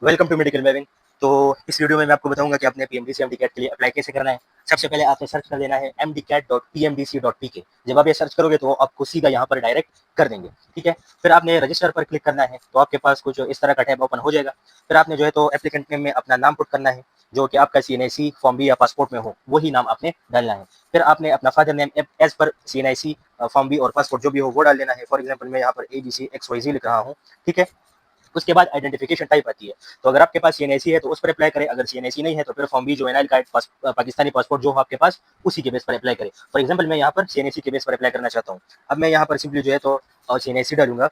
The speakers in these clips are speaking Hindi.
Welcome to medical webbing. तो इस वीडियो में मैं आपको बताऊंगा कि आपने पीएमडीसी एमडी कैट के लिए अप्लाई कैसे करना है। सबसे पहले आपने सर्च कर लेना है mdcat.pmdc.pk। जब आप ये सर्च करोगे तो आपको सीधा यहाँ पर डायरेक्ट कर देंगे, ठीक है। फिर आपने रजिस्टर पर क्लिक करना है, तो आपके पास कुछ इस तरह का टैब ओपन हो जाएगा। फिर आपने जो है तो एप्लीकेंट नेम में अपना नाम पुट करना है, जो कि आपका CNIC फॉर्म बी या पासपोर्ट में हो वही नाम आपने डालना है। फिर आपने अपना father name as per CNIC form B और पासपोर्ट जो भी हो वो डाल देना है। फॉर एग्जाम्पल मैं यहाँ पर ABCXYZ लिख रहा हूँ, ठीक है। उसके बाद आइडेंटिफिकेशन टाइप आती है, तो अगर आपके पास CNIC है तो उस पर अप्लाई करें, अगर CNIC नहीं है तो फिर फॉर्म बी जो एनआईएल कार्ड पाकिस्तानी पासपोर्ट जो हो आपके पास उसी के बेस पर अप्लाई करें। फॉर एग्जाम्पल मैं यहाँ पर CNIC के बेस पर अप्लाई करना चाहता हूँ। अब मैं यहाँ पर सिंपली जो है तो CNIC डालूंगा।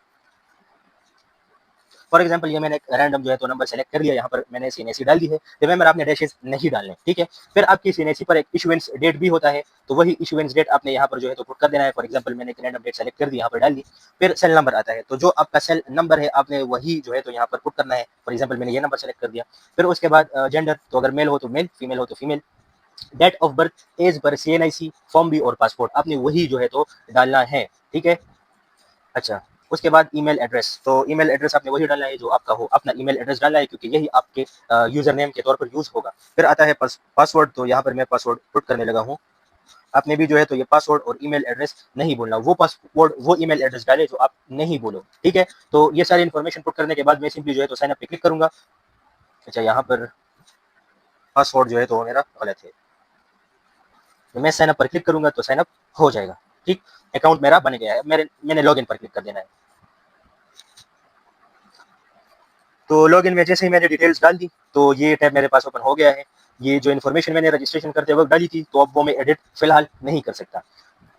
फॉर एग्जाम्पल ये मैंने एक रैंडम जो है तो नंबर सेलेक्ट कर लिया, यहाँ पर मैंने CNIC डाल दी है। रिमेंबर आपने डैशेस नहीं डालने, ठीक है। फिर आपकी CNIC पर एक इशुएंस डेट भी होता है, तो वही इशुएंस डेट आपने यहाँ पर जो है तो पुट कर देना है। फॉर एग्जाम्पल मैंने एक रैंडम डेट सेलेक्ट कर दी, यहाँ पर डाल दी। फिर सेल नंबर आता है, तो जो आपका सेल नंबर है आपने वही जो है तो यहाँ पर पुट करना है। फॉर एग्जाम्पल मैंने ये नंबर सेलेक्ट कर दिया। फिर उसके बाद जेंडर, तो अगर मेल हो तो मेल, फीमेल हो तो female. Date of birth, as per CNIC form B और पासपोर्ट आपने वही जो है तो डालना है, ठीक है। अच्छा, उसके बाद ईमेल एड्रेस, तो ईमेल एड्रेस आपने वही डालना है जो आपका हो, अपना ईमेल एड्रेस डालना है क्योंकि यही आपके यूजर नेम के तौर पर यूज होगा। फिर आता है पासवर्ड, तो यहाँ पर मैं पासवर्ड पुट करने लगा हूँ। आपने भी जो है तो ये पासवर्ड और ईमेल एड्रेस नहीं बोलना, वो पासवर्ड वो ईमेल एड्रेस डाले जो आप नहीं बोलो, ठीक है। तो ये सारी इन्फॉर्मेशन पुट करने के बाद मैं सिंपली जो है तो साइन अप पे क्लिक करूंगा। अच्छा, यहाँ पर पासवर्ड जो है तो मेरा गलत है, तो मैं साइन अप पर क्लिक करूंगा तो साइन अप हो जाएगा, ठीक। अकाउंट मेरा बन गया है, मैंने लॉग इन पर क्लिक कर देना है। तो लॉगिन में जैसे ही मैंने डिटेल्स डाल दी तो ये टैब मेरे पास ओपन हो गया है। ये जो इन्फॉर्मेशन मैंने रजिस्ट्रेशन करते वक्त डाली थी तो अब वो मैं एडिट फिलहाल नहीं कर सकता।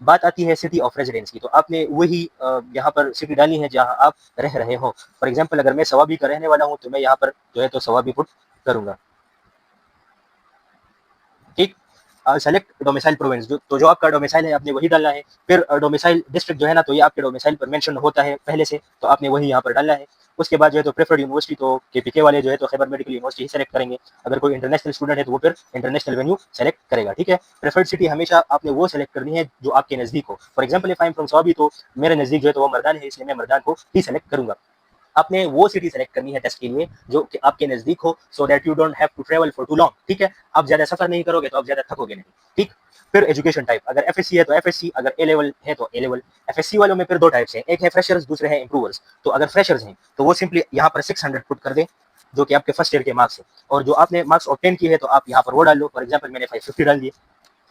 बात आती है सिटी ऑफ रेजिडेंस की, तो आपने वही यहाँ पर सिटी डाली है जहाँ आप रह रहे हो। फॉर एग्जाम्पल अगर मैं सवाबी का रहने वाला हूँ तो मैं यहाँ पर जो है तो सवाबी पुट करूंगा, ठीक। सेलेक्ट डोमिसाइल प्रोविंस, जो आपका डोमिसाइल है आपने वही डालना है। फिर डोमिसाइल डिस्ट्रिक्ट जो है ना, तो ये आपके डोमिसाइल पर मेंशन होता है पहले से, तो आपने वही यहाँ पर डालना है। उसके बाद जो है तो प्रेफर्ड यूनिवर्सिटी, तो KPK वाले जो है तो खैबर मेडिकल यूनिवर्सिटी ही सेलेक्ट करेंगे। अगर कोई इंटरनेशनल स्टूडेंट है तो वो फिर इंटरनेशनल वेन्यू सेलेक्ट करेगा, ठीक है। प्रेफर्ड सिटी हमेशा आपने वो सेलेक्ट करनी है जो आपके नजदीक हो। For example if I am from Swabi, तो मेरे नजदीक जो है तो वो मर्दान है, इसलिए मैं मर्दान को ही सेलेक्ट करूंगा। आपने वो सिटी सेलेक्ट करनी है टेस्ट के लिए जो कि आपके नजदीक हो, so that you don't have to travel for too long, ठीक है। आप ज्यादा सफर नहीं करोगे तो आप ज्यादा थकोगे नहीं, ठीक। फिर एजुकेशन टाइप, अगर FSC है तो FSC, अगर A लेवल है तो A लेवल। FSC वालों में फिर दो टाइप्स हैं, एक है फ्रेशर्स, दूसरे हैं इंप्रूवर्स। तो अगर फ्रेशर्स हैं तो वो सिंपली यहाँ पर 600 पुट कर दें, जो कि आपके फर्स्ट ईयर के मार्क्स है। और जो आपने मार्क्स ऑब्टेन किए हैं तो आप यहाँ पर वो डाल लो। फॉर एग्जाम्पल मैंने 550 डाल दिए।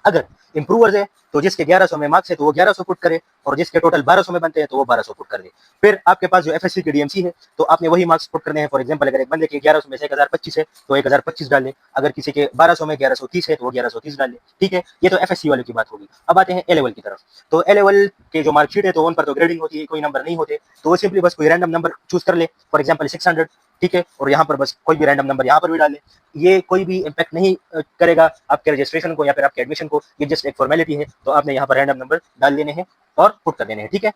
अगर इंप्रूवर्स है तो जिसके 1100 में मार्क्स है तो वो 1100 पुट करे, और जिसके टोटल 1200 में बनते हैं तो वो 1200 पुट कर दे। फिर आपके पास जो FSC की DMC है तो आपने वही मार्क्स पुट करने हैं। फॉर एग्जांपल अगर एक बंदे के 1100 में से 1025 है तो 1025 डाल ले, अगर किसी के 1200 में 1130 है तो वो 1130 डाल ले, ठीक है। ये तो FSC वाले की बात होगी। अब आते हैं A लेवल की तरफ। तो A लेवल के जो मार्कशीट है तो उन पर तो ग्रेडिंग होती है, कोई नंबर नहीं होते, तो वो सिंपली बस कोई रैंडम नंबर चूज कर ले, फॉर एग्जाम्पल 600, ठीक है। और यहाँ पर बस कोई भी रैंडम नंबर यहाँ पर भी डाल ले। ये कोई भी इम्पैक्ट नहीं करेगा आपके रजिस्ट्रेशन को या फिर आपके एडमिशन को, ये जस्ट एक फॉर्मेलिटी है। तो आपने यहाँ पर रैंडम नंबर डाल लेने हैं और पुट कर देने हैं, ठीक है।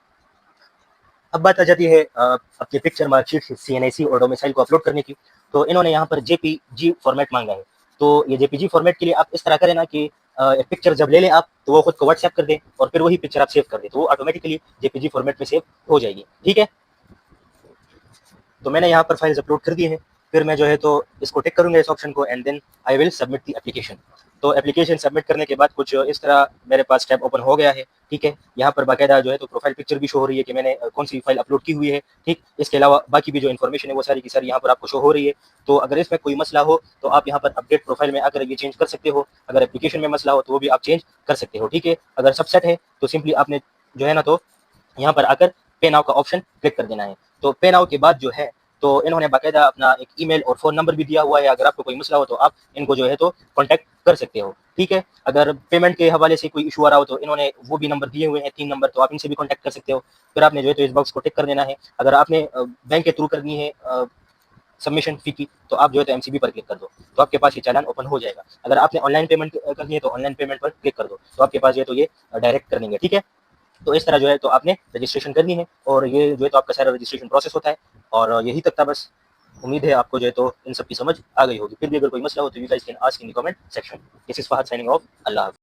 अब बात आ जाती है आपकी पिक्चर, मार्कशीट, CNIC और डोमिसाइल को अपलोड करने की। तो इन्होंने यहाँ पर JPG फॉर्मेट मांगा है। तो ये JPG फॉर्मेट के लिए आप इस तरह करें ना कि एक पिक्चर जब ले लें आप तो वो खुद को व्हाट्सएप कर दें और फिर वही पिक्चर आप सेव कर दें, तो वो ऑटोमेटिकली JPG फॉर्मेट में सेव हो जाएगी, ठीक है। तो मैंने यहाँ पर फाइल्स अपलोड कर दी है। फिर मैं जो है तो इसको टिक करूंगा इस ऑप्शन को, and then I will submit the application. तो एप्लीकेशन सबमिट करने के बाद कुछ इस तरह मेरे पास टैब ओपन हो गया है, ठीक है। यहाँ पर बाकायदा जो है तो प्रोफाइल पिक्चर भी शो हो रही है कि मैंने कौन सी फाइल अपलोड की हुई है, ठीक। इसके अलावा बाकी भी जो इन्फॉर्मेशन है वो सारी की सारी यहाँ पर आपको शो हो रही है। तो अगर इसमें कोई मसला हो तो आप यहाँ पर अपडेट प्रोफाइल में आकर ये चेंज कर सकते हो। अगर एप्लीकेशन में मसला हो तो वो भी आप चेंज कर सकते हो, ठीक है। अगर सब सेट है तो सिंपली आपने जो है ना तो यहाँ पर आकर पे नाउ का ऑप्शन क्लिक कर देना है। तो पे नाउ के बाद जो है तो इन्होंने बाकायदा अपना एक ईमेल और फ़ोन नंबर भी दिया हुआ है। अगर आपको कोई मसला हो तो आप इनको जो है तो कॉन्टैक्ट कर सकते हो, ठीक है। अगर पेमेंट के हवाले से कोई इशू आ रहा हो तो इन्होंने वो भी नंबर दिए हुए हैं, 3 नंबर, तो आप इनसे भी कॉन्टैक्ट कर सकते हो। फिर आपने जो है तो इस बॉक्स को टिक कर देना है। अगर आपने बैंक के थ्रू करनी है सबमिशन फ़ी की तो आप जो है तो MCB पर क्लिक कर दो, तो आपके पास ये चालान ओपन हो जाएगा। अगर आपने ऑनलाइन पेमेंट करनी है तो ऑनलाइन पेमेंट पर क्लिक कर दो, तो आपके पास जो है तो ये डायरेक्ट कर देंगे, ठीक है। तो इस तरह जो है तो आपने रजिस्ट्रेशन करनी है और ये जो है तो आपका सारा रजिस्ट्रेशन प्रोसेस होता है। और यही तक था बस। उम्मीद है आपको जो है तो इन सब की समझ आ गई होगी। फिर भी अगर कोई मसला हो तो you guys can ask in the comment section. This is Fahad signing off. अल्लाह हाफ़िज़।